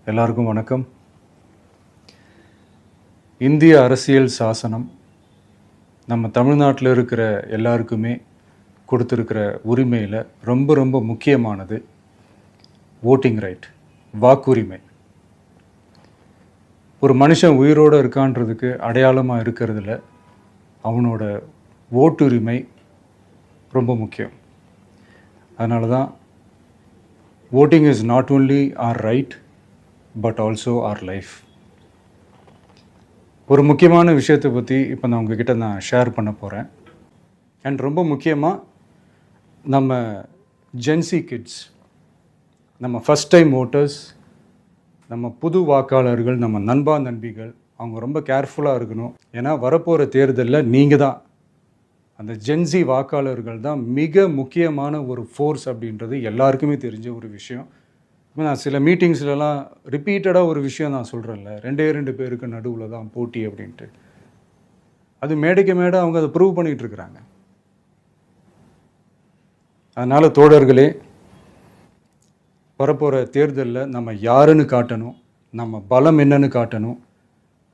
எல்லாருக்கும் வணக்கம். இந்திய அரசியல் சாசனம் நம்ம தமிழ்நாட்டில் இருக்கிற எல்லாருக்குமே கொடுத்துருக்கிற உரிமையில் ரொம்ப ரொம்ப முக்கியமானது ஓட்டிங் ரைட், வாக்குரிமை. ஒரு மனுஷன் உயிரோடு இருக்கான்றதுக்கு அடையாளமாக இருக்கிறதுல அவனோட ஓட்டுரிமை ரொம்ப முக்கியம். அதனால தான் voting is not only our right but also our life. ஒரு முக்கியமான விஷயத்தை பற்றி இப்போ நான் உங்ககிட்ட ஷேர் பண்ண போகிறேன். அண்ட் ரொம்ப முக்கியமாக நம்ம ஜென்சி கிட்ஸ், நம்ம ஃபஸ்ட் டைம் ஓட்டர்ஸ், நம்ம புது வாக்காளர்கள், நம்ம நண்பா நண்பிகள், அவங்க ரொம்ப கேர்ஃபுல்லாக இருக்கணும். ஏன்னா வரப்போகிற தேர்தலில் நீங்கள் தான், அந்த ஜென்சி வாக்காளர்கள் தான் மிக முக்கியமான ஒரு ஃபோர்ஸ் அப்படின்றது எல்லாருக்குமே தெரிஞ்ச ஒரு விஷயம். நான் சில மீட்டிங்ஸ்லலாம் ரிப்பீட்டடாக ஒரு விஷயம் நான் சொல்கிறேன்ல, 2 பேருக்கு நடுவில் தான் போட்டி அப்படின்ட்டு. அது மேடைக்கு மேடை அவங்க அதை ப்ரூவ் பண்ணிகிட்ருக்குறாங்க. அதனால் தோழர்களே, வரப்போகிற தேர்தலில் நம்ம யாருன்னு காட்டணும், நம்ம பலம் என்னன்னு காட்டணும்.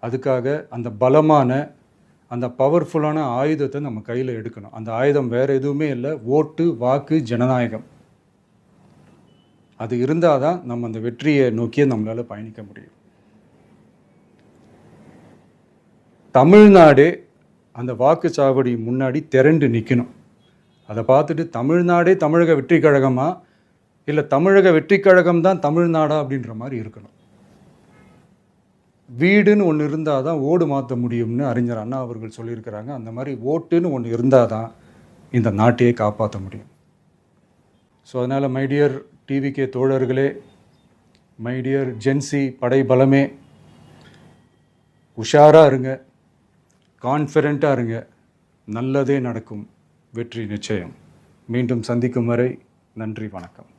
அதுக்காக அந்த பலமான, அந்த பவர்ஃபுல்லான ஆயுதத்தை நம்ம கையில் எடுக்கணும். அந்த ஆயுதம் வேறு எதுவுமே இல்லை, ஓட்டு, வாக்கு, ஜனநாயகம். அது இருந்தால் தான் நம்ம அந்த வெற்றியை நோக்கியே நம்மளால் பயணிக்க முடியும். தமிழ்நாடே அந்த வாக்குச்சாவடி முன்னாடி திரண்டு நிற்கணும். அதை பார்த்துட்டு தமிழ்நாடே தமிழக வெற்றி கழகமா இல்லை தமிழக வெற்றி கழகம் தான் தமிழ்நாடா அப்படின்ற மாதிரி இருக்கணும். வீடுன்னு ஒன்று இருந்தால் தான் ஓடு மாற்ற முடியும்னு அறிஞர் அண்ணா அவர்கள் சொல்லியிருக்கிறாங்க. அந்த மாதிரி ஓட்டுன்னு ஒன்று இருந்தால் தான் இந்த நாட்டையே காப்பாற்ற முடியும். ஸோ அதனால் மை டியர் டிவிகே தோழர்களே, மை டியர் ஜென்சி படை பலமே, உஷாராக இருங்க, கான்ஃபிடென்ட்டாக இருங்க, நல்லதே நடக்கும், வெற்றி நிச்சயம். மீண்டும் சந்திக்கும் வரை நன்றி, வணக்கம்.